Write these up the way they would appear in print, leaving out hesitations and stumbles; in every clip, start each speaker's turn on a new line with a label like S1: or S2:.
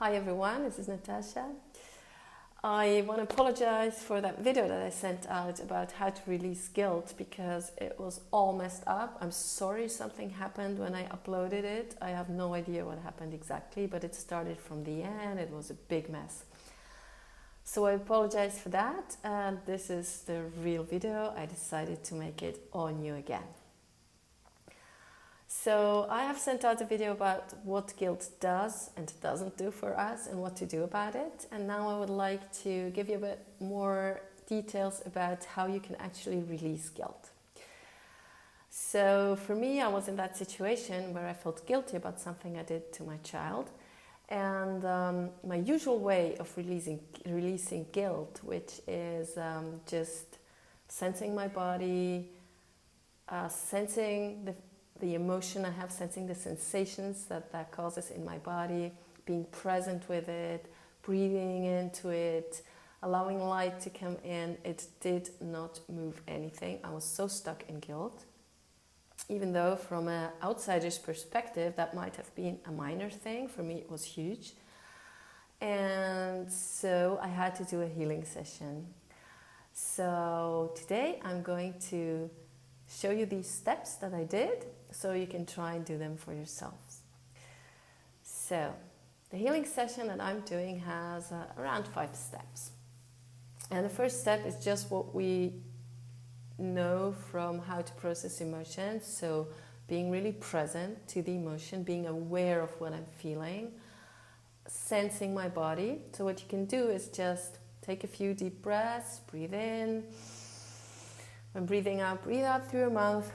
S1: Hi everyone, this is Natasha. I want to apologize for that video that I sent out about how to release guilt because it was all messed up. I'm sorry something happened when I uploaded it. I have no idea what happened exactly, but it started from the end. It was a big mess. So I apologize for that, and this is the real video. I decided to make it all new again. So I have sent out a video about what guilt does and doesn't do for us and what to do about it. And now I would like to give you a bit more details about how you can actually release guilt. So for me, I was in that situation where I felt guilty about something I did to my child. And my usual way of releasing guilt, which is just sensing my body, sensing the emotion I have, sensing the sensations that causes in my body, being present with it, breathing into it, allowing light to come in. It did not move anything. I was so stuck in guilt. Even though from an outsider's perspective, that might have been a minor thing, for me it was huge. And so I had to do a healing session. So today I'm going to show you these steps that I did so you can try and do them for yourselves. So the healing session that I'm doing has around 5 steps. And the first step is just what we know from how to process emotions. So being really present to the emotion, being aware of what I'm feeling, sensing my body. So what you can do is just take a few deep breaths, breathe in. When breathing out, breathe out through your mouth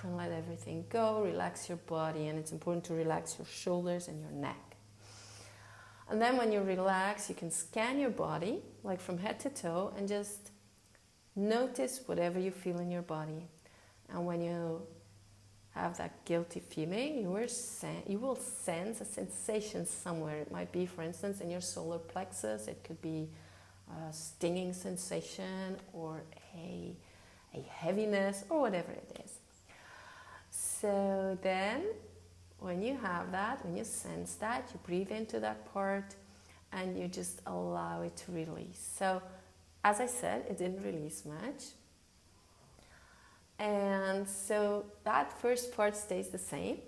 S1: and let everything go. Relax your body, and it's important to relax your shoulders and your neck. And then when you relax, you can scan your body, like from head to toe, and just notice whatever you feel in your body. And when you have that guilty feeling, you will sense a sensation somewhere. It might be, for instance, in your solar plexus. It could be a stinging sensation or a heaviness or whatever it is. So then when you have that, when you sense that, you breathe into that part and you just allow it to release. So as I said, it didn't release much. And so that first part stays the same.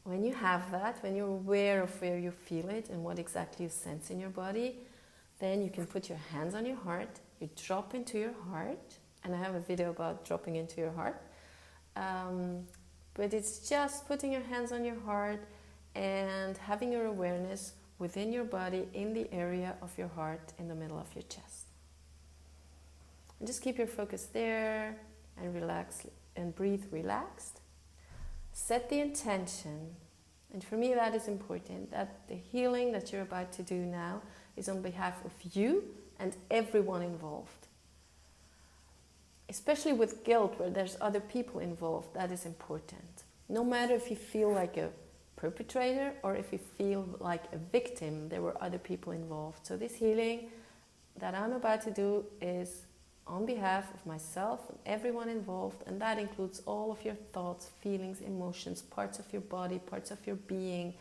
S1: When you have that, when you're aware of where you feel it and what exactly you sense in your body, then you can put your hands on your heart, you drop into your heart, and I have a video about dropping into your heart. But it's just putting your hands on your heart and having your awareness within your body in the area of your heart in the middle of your chest. And just keep your focus there and relax and breathe relaxed. Set the intention, and for me that is important, that the healing that you're about to do now is on behalf of you and everyone involved. Especially with guilt, where there's other people involved, that is important. No matter if you feel like a perpetrator or if you feel like a victim, there were other people involved. So this healing that I'm about to do is on behalf of myself and everyone involved, and that includes all of your thoughts, feelings, emotions, parts of your body, parts of your being,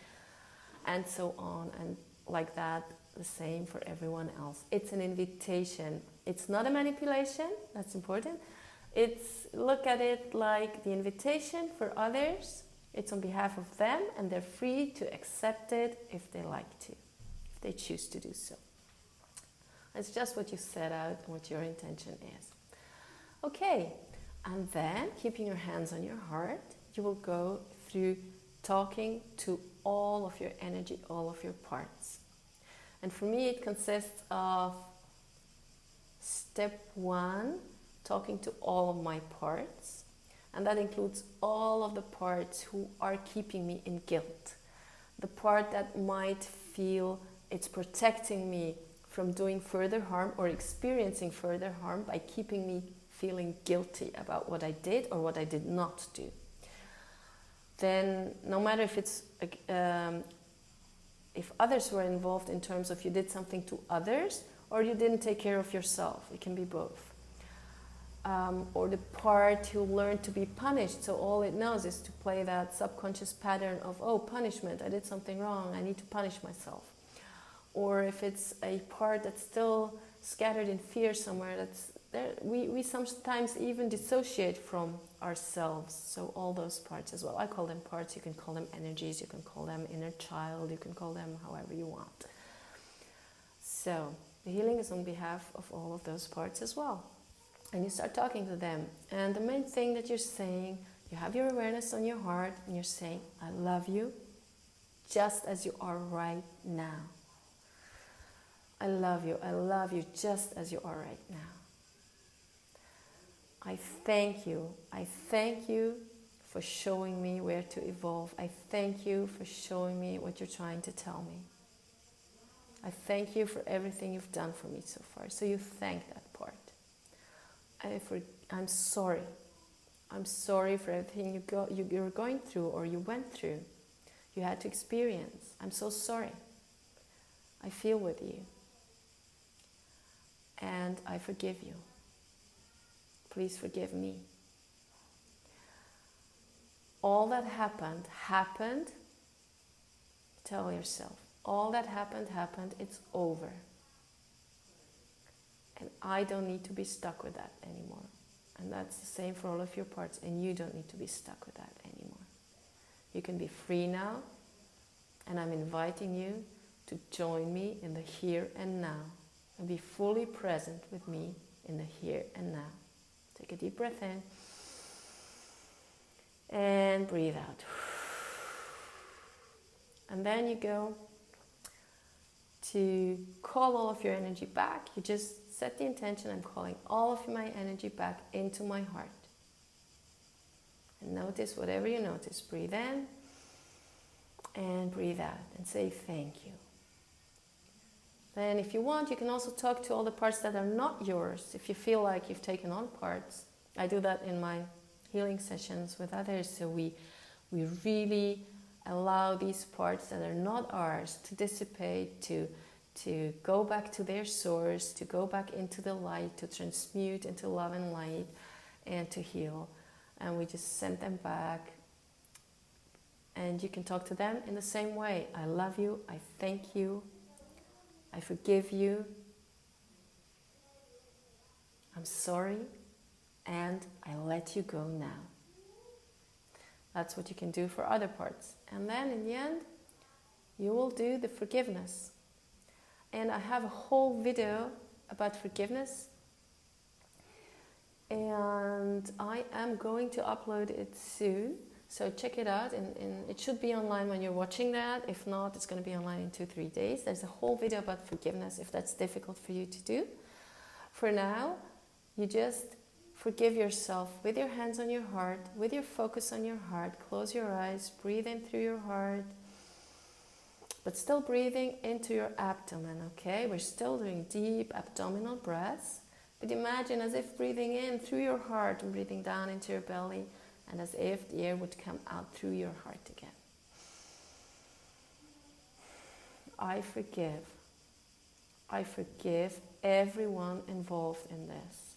S1: and so on, and like that, the same for everyone else. It's an invitation. It's not a manipulation, that's important. Look at it like the invitation for others. It's on behalf of them, and they're free to accept it if they like to, if they choose to do so. It's just what you set out and what your intention is. Okay, and then keeping your hands on your heart, you will go through talking to all of your energy, all of your parts. And for me, it consists of step 1, talking to all of my parts. And that includes all of the parts who are keeping me in guilt. The part that might feel it's protecting me from doing further harm or experiencing further harm by keeping me feeling guilty about what I did or what I did not do. Then no matter if it's if others were involved in terms of you did something to others or you didn't take care of yourself, it can be both. or the part who learned to be punished, so all it knows is to play that subconscious pattern of, oh, punishment, I did something wrong, I need to punish myself. Or if it's a part that's still scattered in fear somewhere, that's there, we sometimes even dissociate from ourselves. So all those parts as well. I call them parts, you can call them energies, you can call them inner child, you can call them however you want. So the healing is on behalf of all of those parts as well. And you start talking to them. And the main thing that you're saying, you have your awareness on your heart, and you're saying, I love you just as you are right now. I love you just as you are right now. I thank you for showing me where to evolve. I thank you for showing me what you're trying to tell me. I thank you for everything you've done for me so far. So you thank that part. I'm sorry. I'm sorry for everything you're going through or you went through. You had to experience. I'm so sorry. I feel with you. And I forgive you. Please forgive me. All that happened. Tell yourself, all that happened, it's over. And I don't need to be stuck with that anymore. And that's the same for all of your parts. And you don't need to be stuck with that anymore. You can be free now. And I'm inviting you to join me in the here and now. And be fully present with me in the here and now. Take a deep breath in. And breathe out. And then you go to call all of your energy back. You just set the intention, I'm calling all of my energy back into my heart. And notice whatever you notice. Breathe in and breathe out and say thank you. Then if you want, you can also talk to all the parts that are not yours. If you feel like you've taken on parts. I do that in my healing sessions with others. So we really allow these parts that are not ours to dissipate, to go back to their source, to go back into the light, to transmute into love and light, and to heal. And we just send them back. And you can talk to them in the same way. I love you. I thank you. I forgive you. I'm sorry. And I let you go now. That's what you can do for other parts. And then in the end, you will do the forgiveness. And I have a whole video about forgiveness. And I am going to upload it soon. So check it out. And it should be online when you're watching that. If not, it's going to be online in 2-3 days. There's a whole video about forgiveness if that's difficult for you to do. For now, you just forgive yourself with your hands on your heart, with your focus on your heart. Close your eyes, breathe in through your heart. But still breathing into your abdomen, okay? We're still doing deep abdominal breaths. But imagine as if breathing in through your heart and breathing down into your belly, and as if the air would come out through your heart again. I forgive. I forgive everyone involved in this.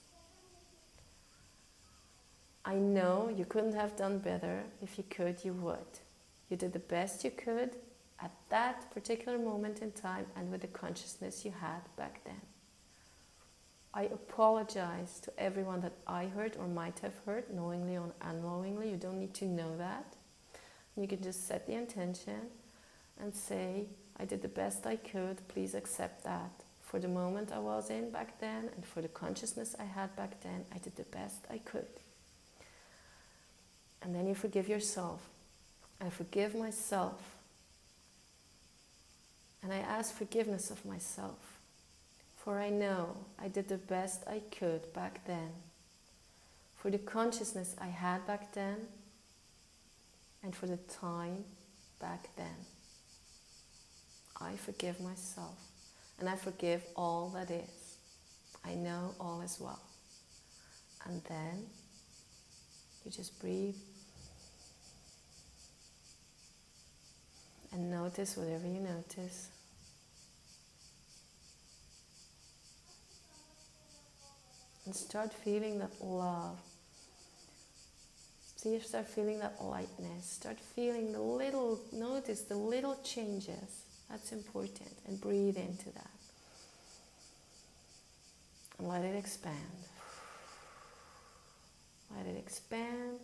S1: I know you couldn't have done better. If you could, you would. You did the best you could at that particular moment in time and with the consciousness you had back then. I apologize to everyone that I hurt or might have hurt, knowingly or unknowingly. You don't need to know that. You can just set the intention and say, I did the best I could, please accept that. For the moment I was in back then and for the consciousness I had back then, I did the best I could. And then you forgive yourself. I forgive myself. And I ask forgiveness of myself. For I know I did the best I could back then. For the consciousness I had back then. And for the time back then. I forgive myself. And I forgive all that is. I know all is well. And then you just breathe. And notice whatever you notice. And start feeling that love. See, start feeling that lightness. Start feeling the little, notice the little changes. That's important. And breathe into that. And let it expand. Let it expand.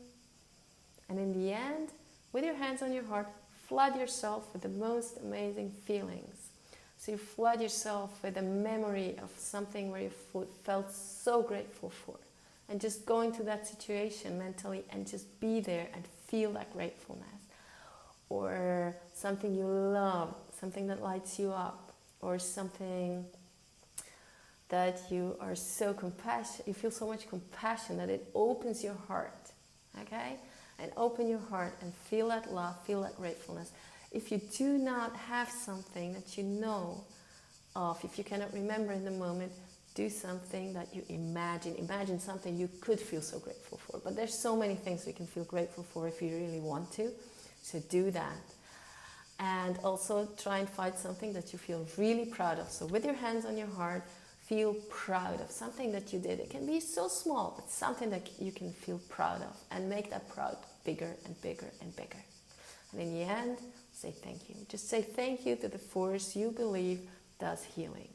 S1: And in the end, with your hands on your heart, flood yourself with the most amazing feelings. So you flood yourself with a memory of something where you felt so grateful for. And just go into that situation mentally and just be there and feel that gratefulness. Or something you love, something that lights you up, or something that you are so compassionate, you feel so much compassion that it opens your heart, okay? And open your heart and feel that love, feel that gratefulness. If you do not have something that you know of, if you cannot remember in the moment, do something that you imagine. Imagine something you could feel so grateful for. But there's so many things we can feel grateful for if you really want to. So do that. And also try and find something that you feel really proud of. So with your hands on your heart, feel proud of something that you did. It can be so small, but something that you can feel proud of. And make that proud bigger and bigger and bigger. And in the end, say thank you. Just say thank you to the force you believe does healing.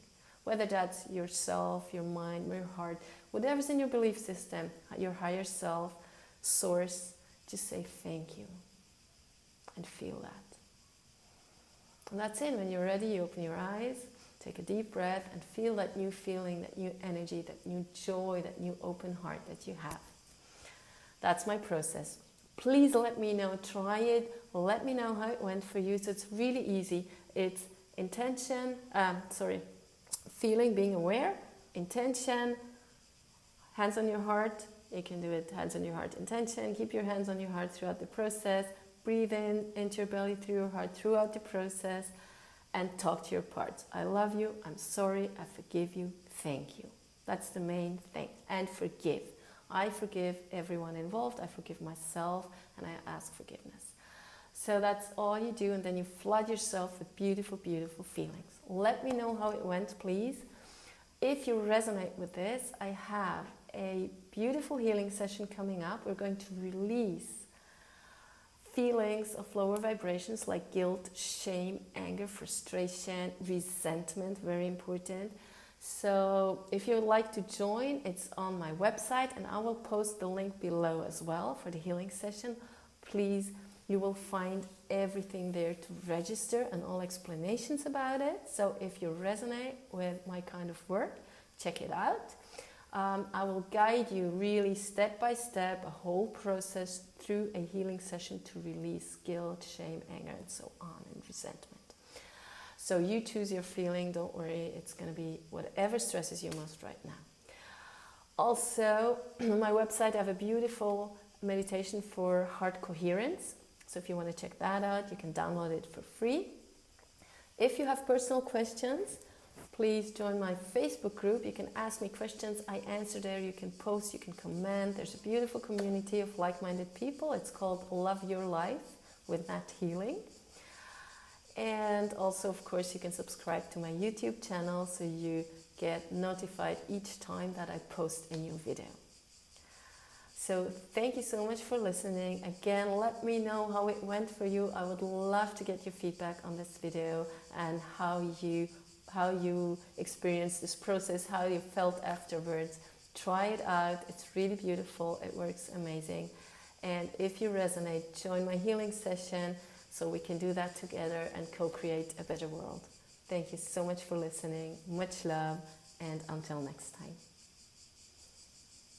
S1: Whether that's yourself, your mind, your heart, whatever's in your belief system, your higher self, source, just say thank you. And feel that. And that's it. When you're ready, you open your eyes, take a deep breath, and feel that new feeling, that new energy, that new joy, that new open heart that you have. That's my process. Please let me know, try it, let me know how it went for you. So it's really easy. It's feeling, being aware, intention, hands on your heart. You can do it, hands on your heart, intention. Keep your hands on your heart throughout the process. Breathe in, into your belly, through your heart, throughout the process. And talk to your parts. I love you, I'm sorry, I forgive you, thank you. That's the main thing. And forgive. I forgive everyone involved, I forgive myself, and I ask forgiveness. So that's all you do, and then you flood yourself with beautiful, beautiful feelings. Let me know how it went, please. If you resonate with this, I have a beautiful healing session coming up. We're going to release feelings of lower vibrations like guilt, shame, anger, frustration, resentment, very important. So if you would like to join, it's on my website, and I will post the link below as well for the healing session. Please, you will find everything there to register and all explanations about it. So if you resonate with my kind of work, check it out. I will guide you really step by step, a whole process through a healing session to release guilt, shame, anger, and so on, and resentment. So you choose your feeling, don't worry, it's going to be whatever stresses you most right now. Also, on my website I have a beautiful meditation for heart coherence. So if you want to check that out, you can download it for free. If you have personal questions, please join my Facebook group. You can ask me questions. I answer there. You can post, you can comment. There's a beautiful community of like-minded people. It's called Love Your Life with Nat Healing. And also, of course, you can subscribe to my YouTube channel so you get notified each time that I post a new video. So thank you so much for listening. Again, let me know how it went for you. I would love to get your feedback on this video and how you experienced this process, how you felt afterwards. Try it out. It's really beautiful. It works amazing. And if you resonate, join my healing session so we can do that together and co-create a better world. Thank you so much for listening. Much love, and until next time.